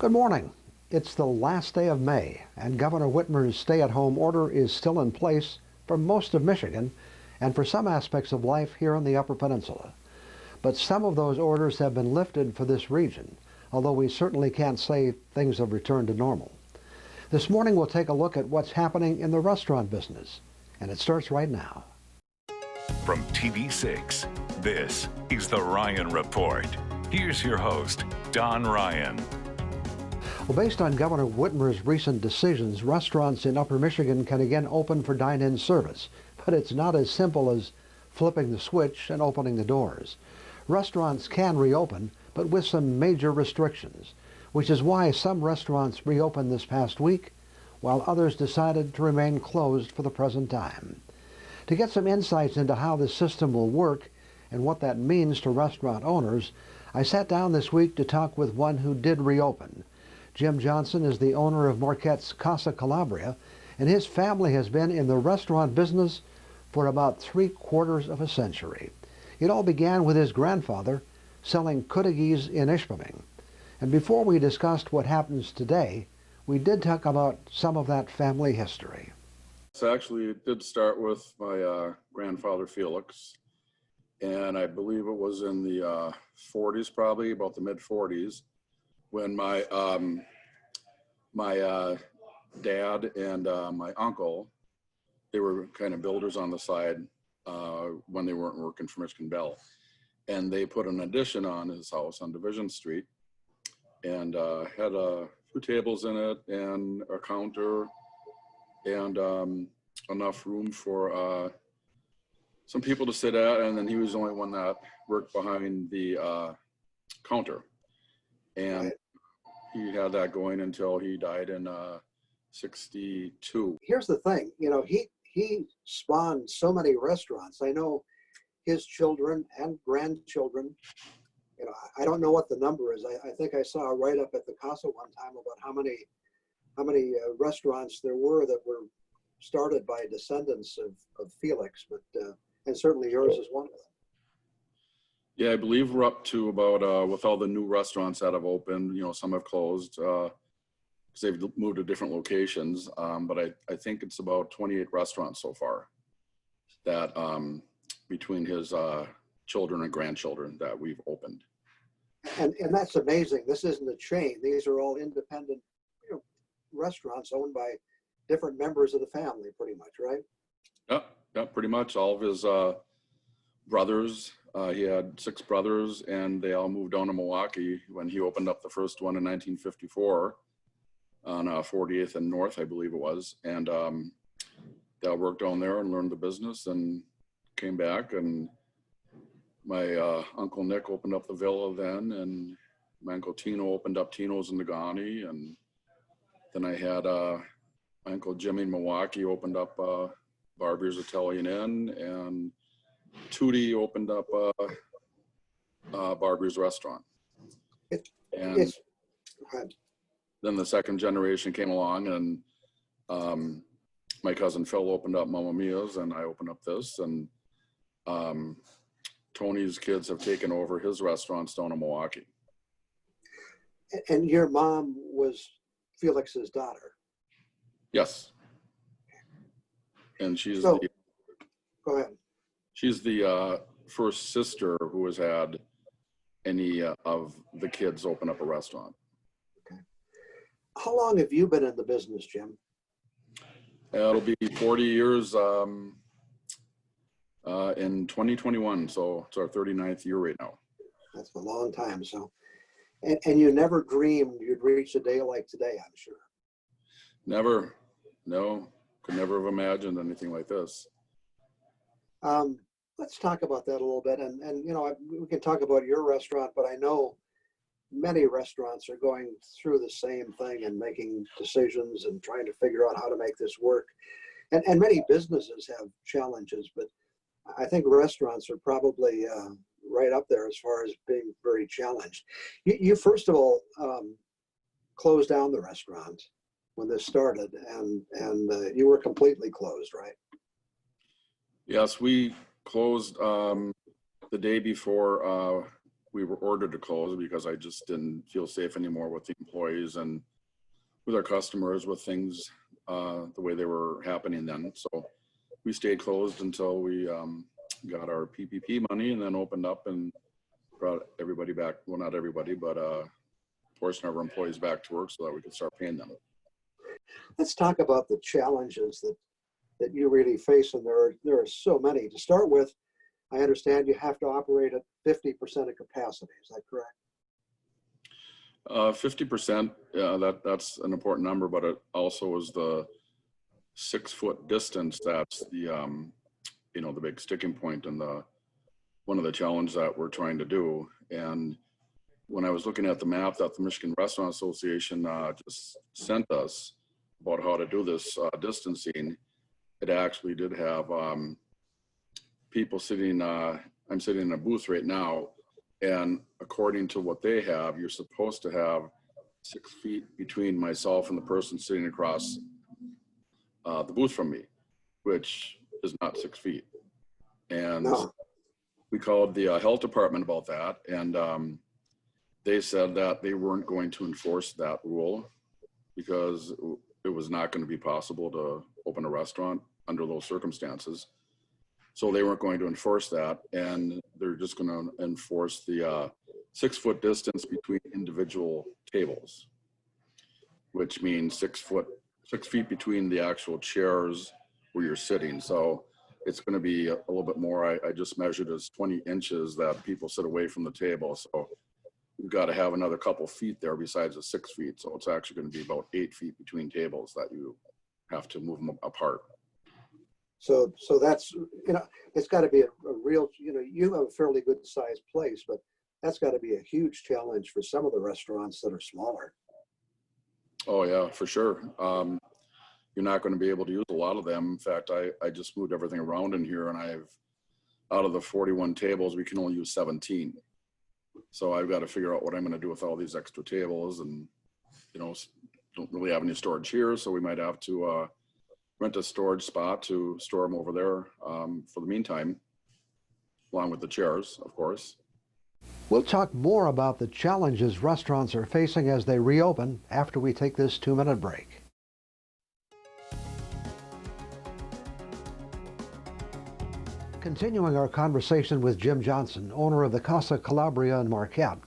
Good morning. It's the last day of May, and Governor Whitmer's stay-at-home order is still in place for most of Michigan and for some aspects of life here on the Upper Peninsula. But some of those orders have been lifted for this region, although we certainly can't say things have returned to normal. This morning we'll take a look at what's happening in the restaurant business, and it starts right now. From TV6, this is The Ryan Report. Here's your host, Don Ryan. Well, based on Governor Whitmer's recent decisions, restaurants in Upper Michigan can again open for dine-in service, but it's not as simple as flipping the switch and opening the doors. Restaurants can reopen, but with some major restrictions, which is why some restaurants reopened this past week, while others decided to remain closed for the present time. To get some insights into how the system will work and what that means to restaurant owners, I sat down this week to talk with one who did reopen. Jim Johnson is the owner of Marquette's Casa Calabria, and his family has been in the restaurant business for about 3/4 of a century. It all began with his grandfather selling kudagis in Ishpeming. And before we discussed what happens today, we did talk about some of that family history. So actually, it did start with my grandfather Felix, and I believe it was in the 40s, probably about the mid 40s, when my dad and my uncle, they were kind of builders on the side when they weren't working for Michigan Bell, and they put an addition on his house on Division Street, and had a few tables in it and a counter and enough room for some people to sit at, and then he was the only one that worked behind the counter, and he had that going until he died in 62. Here's the thing, he spawned so many restaurants. I know his children and grandchildren, I don't know what the number is. I think I saw a write-up at the Casa one time about how many restaurants there were that were started by descendants of Felix, but and certainly yours is one of them. Yeah, I believe we're up to about, with all the new restaurants that have opened, some have closed because they've moved to different locations. But I think it's about 28 restaurants so far that between his children and grandchildren that we've opened. And that's amazing. This isn't a chain. These are all independent restaurants owned by different members of the family, pretty much, right? Yeah, pretty much. All of his brothers, he had 6 brothers, and they all moved down to Milwaukee when he opened up the first one in 1954 on 40th and North, I believe it was. And they all worked down there and learned the business and came back. And my Uncle Nick opened up the Villa then, and my Uncle Tino opened up Tino's in Negaunee, and then I had my Uncle Jimmy in Milwaukee opened up Barbier's Italian Inn, and Tootie opened up Barbier's Restaurant. And then the second generation came along, and my cousin Phil opened up Mamma Mia's, and I opened up this, and Tony's kids have taken over his restaurants down in Milwaukee. And your mom was Felix's daughter? Yes. And she's go ahead. She's the first sister who has had any of the kids open up a restaurant. Okay. How long have you been in the business, Jim? It'll be 40 years in 2021, so it's our 39th year right now. That's a long time. So, and you never dreamed you'd reach a day like today, I'm sure. Never. No, could never have imagined anything like this. Let's talk about that a little bit. And we can talk about your restaurant, but I know many restaurants are going through the same thing and making decisions and trying to figure out how to make this work. And many businesses have challenges, but I think restaurants are probably right up there as far as being very challenged. You first of all closed down the restaurant when this started, and you were completely closed, right? Yes, we closed the day before we were ordered to close because I just didn't feel safe anymore with the employees and with our customers, with things the way they were happening then. So we stayed closed until we got our PPP money, and then opened up and brought everybody back. Well, not everybody, but a portion of our employees back to work so that we could start paying them. Let's talk about the challenges that you really face, and there are so many. To start with, I understand you have to operate at 50% of capacity. Is that correct? 50%, that's an important number, but it also is the 6 foot distance. That's the, the big sticking point and one of the challenges that we're trying to do. And when I was looking at the map that the Michigan Restaurant Association just sent us about how to do this distancing, it actually did have people sitting, I'm sitting in a booth right now, and according to what they have, you're supposed to have 6 feet between myself and the person sitting across the booth from me, which is not 6 feet. And No. we called the health department about that, and they said that they weren't going to enforce that rule because it was not going to be possible to open a restaurant under those circumstances. So they weren't going to enforce that, and they're just going to enforce the 6 foot distance between individual tables, which means 6 feet between the actual chairs where you're sitting. So it's going to be a little bit more. I just measured as 20 inches that people sit away from the table. So you've got to have another couple feet there besides the 6 feet. So it's actually going to be about 8 feet between tables that you have to move them apart. So that's, it's got to be a real, you have a fairly good sized place, but that's got to be a huge challenge for some of the restaurants that are smaller. Oh yeah, for sure. You're not going to be able to use a lot of them. In fact, I just moved everything around in here, and out of the 41 tables, we can only use 17. So I've got to figure out what I'm going to do with all these extra tables, and, don't really have any storage here. So we might have to rent a storage spot to store them over there for the meantime, along with the chairs, of course. We'll talk more about the challenges restaurants are facing as they reopen after we take this 2-minute break. Continuing our conversation with Jim Johnson, owner of the Casa Calabria in Marquette,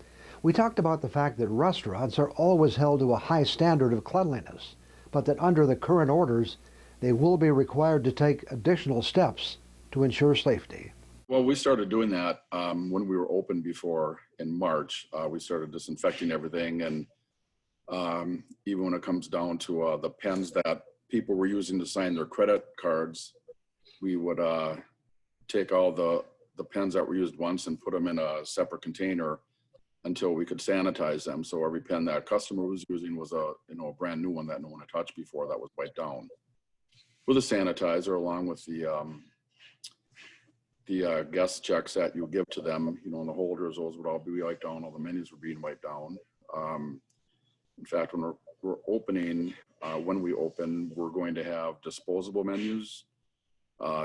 we talked about the fact that restaurants are always held to a high standard of cleanliness, but that under the current orders, they will be required to take additional steps to ensure safety. Well, we started doing that when we were open before in March. We started disinfecting everything, and even when it comes down to the pens that people were using to sign their credit cards, we would take all the pens that were used once and put them in a separate container until we could sanitize them. So every pen that customer was using was a brand new one that no one had touched before, that was wiped down with a sanitizer, along with the guest checks that you give to them, and the holders, those would all be wiped down. All the menus were being wiped down. In fact, when we're opening, when we open, we're going to have disposable menus,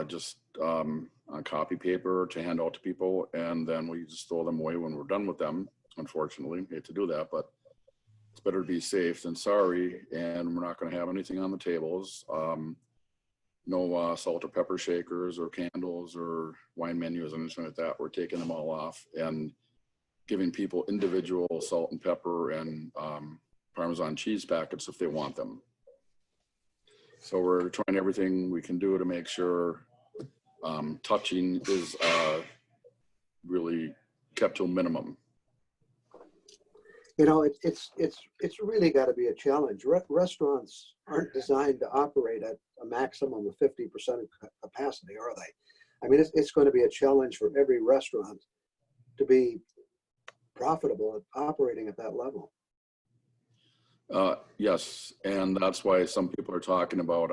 just on copy paper to hand out to people, and then we just throw them away when we're done with them. Unfortunately, hate to do that, but it's better to be safe than sorry. And we're not going to have anything on the tables. No salt or pepper shakers or candles or wine menus, anything like that. We're taking them all off and giving people individual salt and pepper and Parmesan cheese packets if they want them. So we're trying everything we can do to make sure touching is really kept to a minimum. It's really got to be a challenge. Restaurants aren't designed to operate at a maximum of 50% capacity, are they? I mean, it's going to be a challenge for every restaurant to be profitable at operating at that level. Yes, and that's why some people are talking about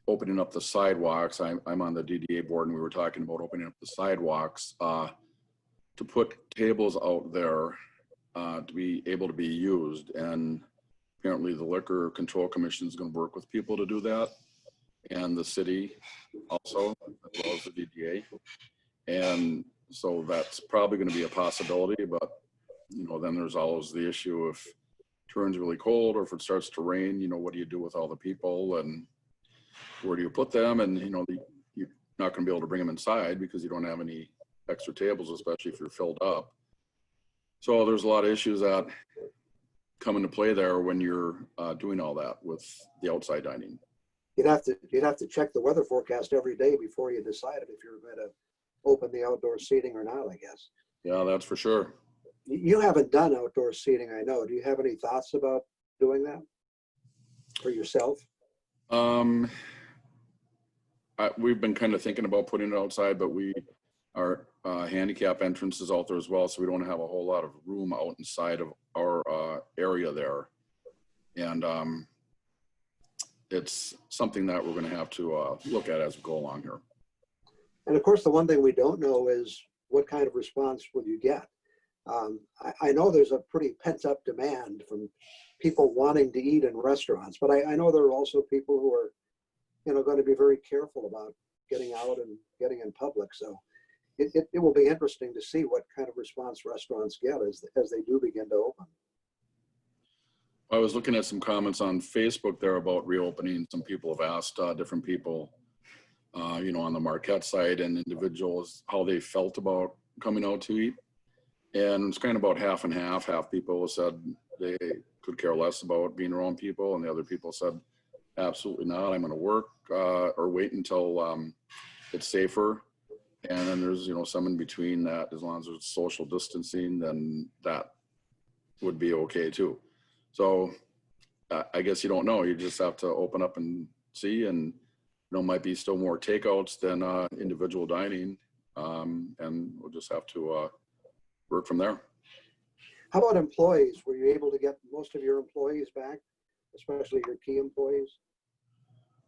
opening up the sidewalks. I'm on the DDA board, and we were talking about opening up the sidewalks to put tables out there to be able to be used. And apparently the Liquor Control Commission is going to work with people to do that, and the city also, as well as the DDA. And So that's probably going to be a possibility, but then there's always the issue if it turns really cold or if it starts to rain, what do you do with all the people and where do you put them? And, you're not going to be able to bring them inside because you don't have any extra tables, especially if you're filled up. So there's a lot of issues that come into play there when you're doing all that with the outside dining. You'd have to check the weather forecast every day before you decide if you're going to open the outdoor seating or not, I guess. Yeah, that's for sure. You haven't done outdoor seating, I know. Do you have any thoughts about doing that for yourself? We've been kind of thinking about putting it outside, but our handicap entrance is out there as well, so we don't have a whole lot of room out inside of our area there. And it's something that we're going to have to look at as we go along here. And of course, the one thing we don't know is what kind of response will you get. I know there's a pretty pent-up demand from people wanting to eat in restaurants, but I know there are also people who are, going to be very careful about getting out and getting in public. So it will be interesting to see what kind of response restaurants get as they do begin to open. I was looking at some comments on Facebook there about reopening. Some people have asked different people, on the Marquette site and individuals how they felt about coming out to eat. And it's kind of about half and half. Half people said they could care less about being around people, and the other people said, absolutely not. I'm going to work or wait until it's safer. And then there's, some in between that. As long as there's social distancing, then that would be okay too. So I guess you don't know. You just have to open up and see, and might be still more takeouts than individual dining, and we'll just have to work from there. How about employees? Were you able to get most of your employees back, especially your key employees?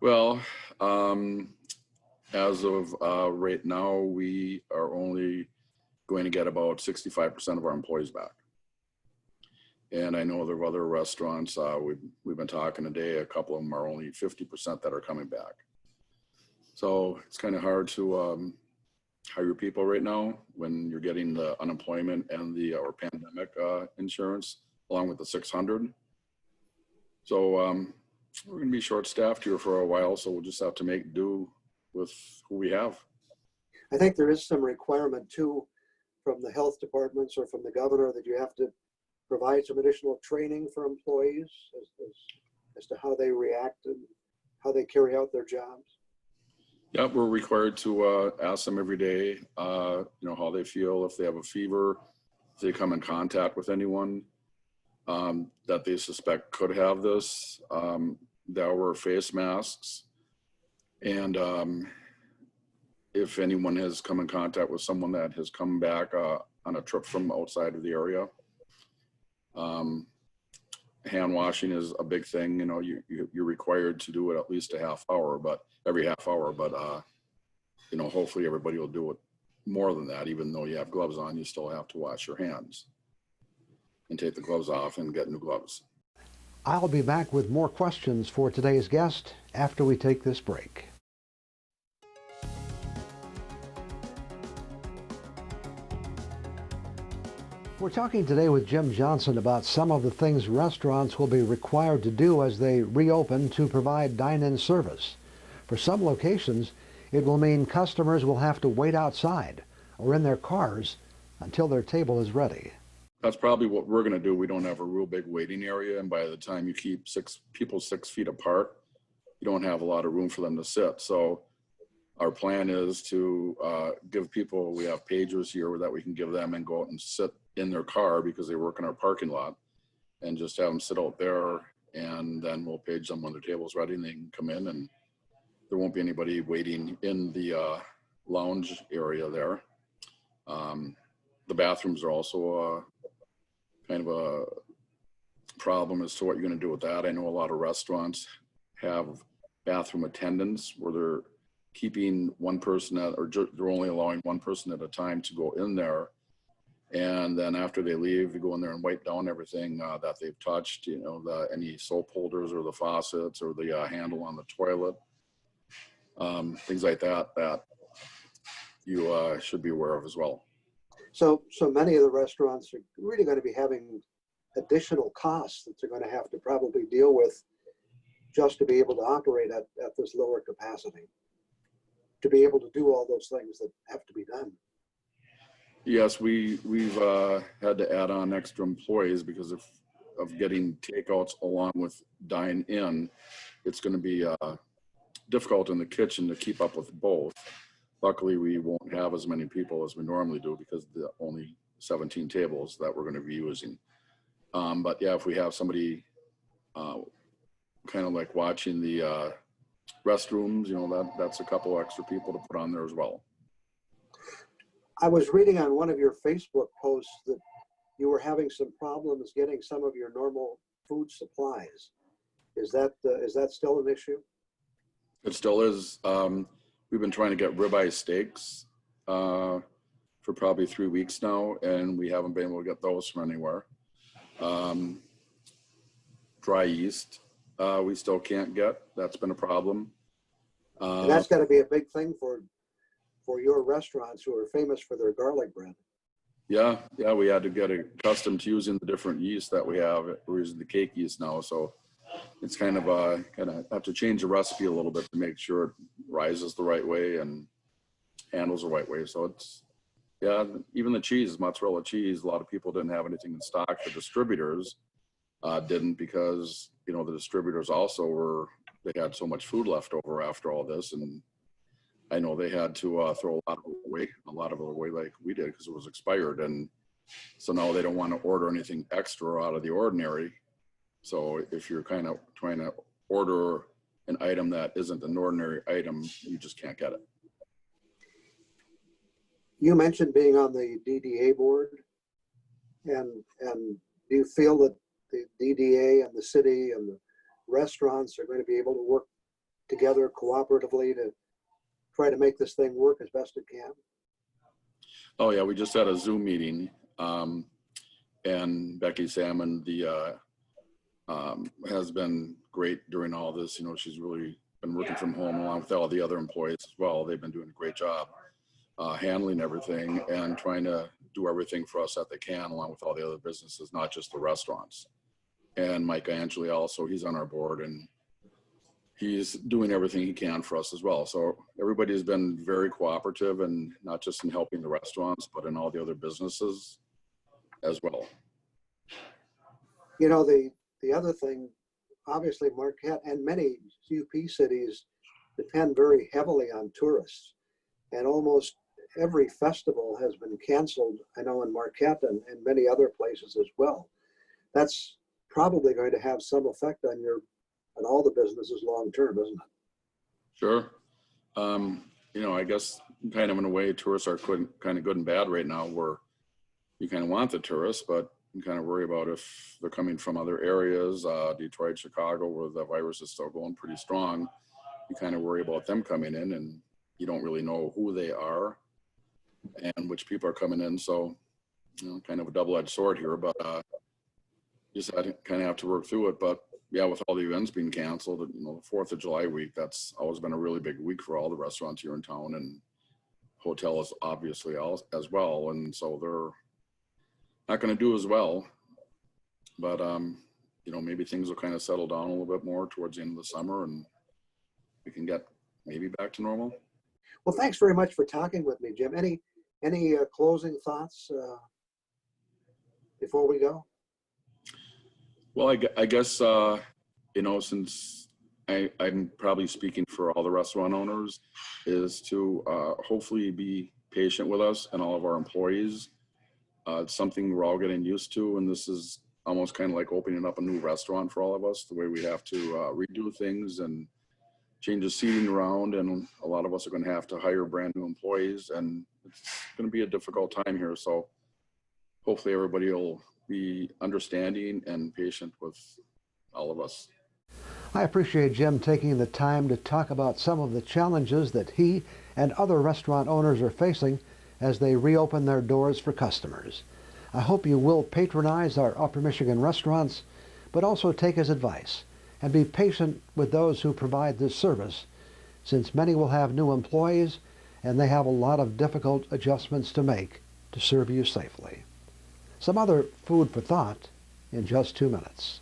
Well, as of right now, we are only going to get about 65% of our employees back. And I know there are other restaurants, we've been talking today, a couple of them are only 50% that are coming back. So it's kind of hard to hire people right now when you're getting the unemployment and the or pandemic insurance along with the 600. So we're going to be short-staffed here for a while, so we'll just have to make do with who we have. I think there is some requirement too from the health departments or from the governor that you have to provide some additional training for employees as to how they react and how they carry out their jobs. Yeah, we're required to ask them every day, how they feel, if they have a fever, if they come in contact with anyone that they suspect could have this. They'll wear face masks. And if anyone has come in contact with someone that has come back on a trip from outside of the area, hand washing is a big thing. You're required to do it at least every half hour, but hopefully everybody will do it more than that. Even though you have gloves on, you still have to wash your hands and take the gloves off and get new gloves. I'll be back with more questions for today's guest after we take this break. We're talking today with Jim Johnson about some of the things restaurants will be required to do as they reopen to provide dine-in service. For some locations, it will mean customers will have to wait outside or in their cars until their table is ready. That's probably what we're going to do. We don't have a real big waiting area, and by the time you keep 6 people 6 feet apart, you don't have a lot of room for them to sit. So our plan is to give people, we have pagers here that we can give them and go out and sit in their car because they work in our parking lot, and just have them sit out there, and then we'll page them when their table's ready and they can come in, and there won't be anybody waiting in the lounge area there. The bathrooms are also kind of a problem as to what you're going to do with that. I know a lot of restaurants have bathroom attendants where they're keeping one person they're only allowing one person at a time to go in there. And then after they leave, you go in there and wipe down everything that they've touched, any soap holders or the faucets or the handle on the toilet, things like that you should be aware of as well. So many of the restaurants are really going to be having additional costs that they're going to have to probably deal with just to be able to operate at this lower capacity, to be able to do all those things that have to be done. Yes, we've had to add on extra employees because of getting takeouts along with dine in. It's going to be difficult in the kitchen to keep up with both. Luckily, we won't have as many people as we normally do because of the only 17 tables that we're going to be using. But yeah, if we have somebody kind of like watching the restrooms, you know, that's a couple extra people to put on there as well. I was reading on one of your Facebook posts that you were having some problems getting some of your normal food supplies. Is that still an issue? It still is. We've been trying to get ribeye steaks for probably 3 weeks now, and we haven't been able to get those from anywhere. Dry yeast, we still can't get. That's been a problem. And that's got to be a big thing for your restaurants who are famous for their garlic bread. Yeah, we had to get accustomed to using the different yeast that we have. We're using the cake yeast now, so it's kind of have to change the recipe a little bit to make sure it rises the right way and handles the right way. So it's, yeah, even the cheese, mozzarella cheese, a lot of people didn't have anything in stock. The distributors didn't, because, you know, the distributors also they had so much food left over after all this, and I know they had to throw a lot of it away like we did because it was expired. And so now they don't want to order anything extra out of the ordinary. So if you're kind of trying to order an item that isn't an ordinary item, you just can't get it. You mentioned being on the DDA board, and do you feel that the DDA and the city and the restaurants are going to be able to work together cooperatively to try to make this thing work as best it can? Oh yeah, we just had a Zoom meeting, and Becky Salmon, has been great during all this. You know, she's really been working from home along with all the other employees as well. They've been doing a great job handling everything and trying to do everything for us that they can, along with all the other businesses, not just the restaurants. And Mike Angeli also, he's on our board, and he's doing everything he can for us as well. So everybody has been very cooperative, and not just in helping the restaurants, but in all the other businesses as well. You know, the other thing, obviously Marquette and many UP cities depend very heavily on tourists, and almost every festival has been canceled, I know, in Marquette and many other places as well. That's probably going to have some effect on all the businesses long term, isn't it? Sure. You know, I guess kind of in a way, tourists are kind of good and bad right now, where you kind of want the tourists, but you kind of worry about if they're coming from other areas, Detroit, Chicago, where the virus is still going pretty strong. You kind of worry about them coming in, and you don't really know who they are and which people are coming in. So, you know, kind of a double-edged sword here, but just kind of have to work through it. But yeah, with all the events being canceled, you know, the 4th of July week, that's always been a really big week for all the restaurants here in town, and hotels obviously as well. And so they're not going to do as well, but you know, maybe things will kind of settle down a little bit more towards the end of the summer, and we can get maybe back to normal. Well, thanks very much for talking with me, Jim. Any closing thoughts before we go? Well, I guess, you know, since I'm probably speaking for all the restaurant owners, is to hopefully be patient with us and all of our employees. It's something we're all getting used to, and this is almost kind of like opening up a new restaurant for all of us, the way we have to redo things and change the seating around, and a lot of us are going to have to hire brand new employees, and it's going to be a difficult time here. So hopefully everybody will be understanding and patient with all of us. I appreciate Jim taking the time to talk about some of the challenges that he and other restaurant owners are facing as they reopen their doors for customers. I hope you will patronize our Upper Michigan restaurants, but also take his advice and be patient with those who provide this service, since many will have new employees and they have a lot of difficult adjustments to make to serve you safely. Some other food for thought in just 2 minutes.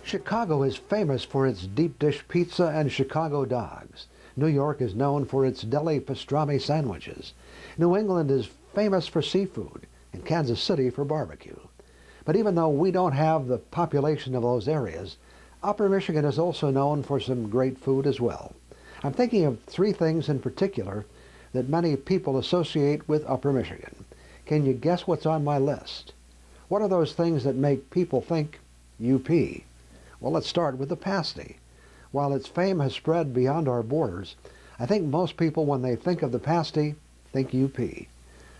Chicago is famous for its deep dish pizza and Chicago dogs. New York is known for its deli pastrami sandwiches. New England is famous for seafood, and Kansas City for barbecue. But even though we don't have the population of those areas, Upper Michigan is also known for some great food as well. I'm thinking of 3 things in particular that many people associate with Upper Michigan. Can you guess what's on my list? What are those things that make people think UP? Well, let's start with the pasty. While its fame has spread beyond our borders, I think most people, when they think of the pasty, think UP.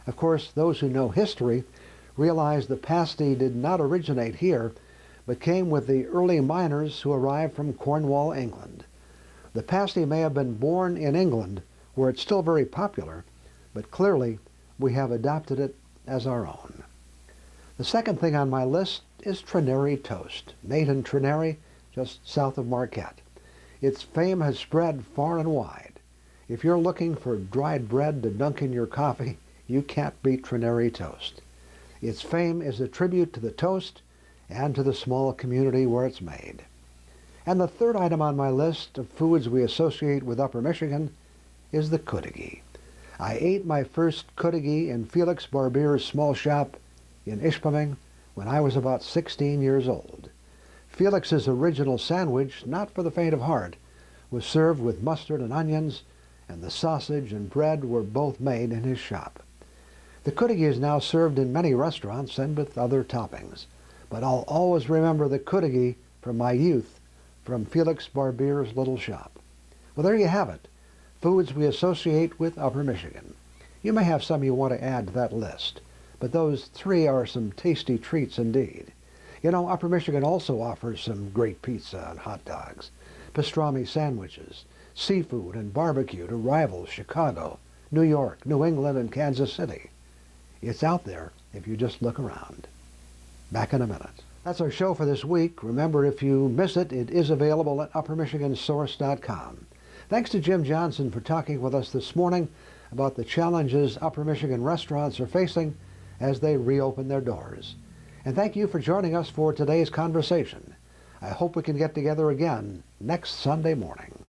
Of course, those who know history realize the pasty did not originate here, but came with the early miners who arrived from Cornwall, England. The pasty may have been born in England, where it's still very popular, but clearly we have adopted it as our own. The second thing on my list is Trinary toast, made in Trinary, just south of Marquette. Its fame has spread far and wide. If you're looking for dried bread to dunk in your coffee, you can't beat Trinary toast. Its fame is a tribute to the toast and to the small community where it's made. And the third item on my list of foods we associate with Upper Michigan is the Kuttigi. I ate my first Kuttigi in Felix Barbier's small shop in Ishpeming when I was about 16 years old. Felix's original sandwich, not for the faint of heart, was served with mustard and onions, and the sausage and bread were both made in his shop. The Kuttigi is now served in many restaurants and with other toppings, but I'll always remember the Kuttigi from my youth from Felix Barbier's little shop. Well, there you have it, foods we associate with Upper Michigan. You may have some you want to add to that list, but those 3 are some tasty treats indeed. You know, Upper Michigan also offers some great pizza and hot dogs, pastrami sandwiches, seafood and barbecue to rival Chicago, New York, New England, and Kansas City. It's out there if you just look around. Back in a minute. That's our show for this week. Remember, if you miss it, it is available at uppermichigansource.com. Thanks to Jim Johnson for talking with us this morning about the challenges Upper Michigan restaurants are facing as they reopen their doors. And thank you for joining us for today's conversation. I hope we can get together again next Sunday morning.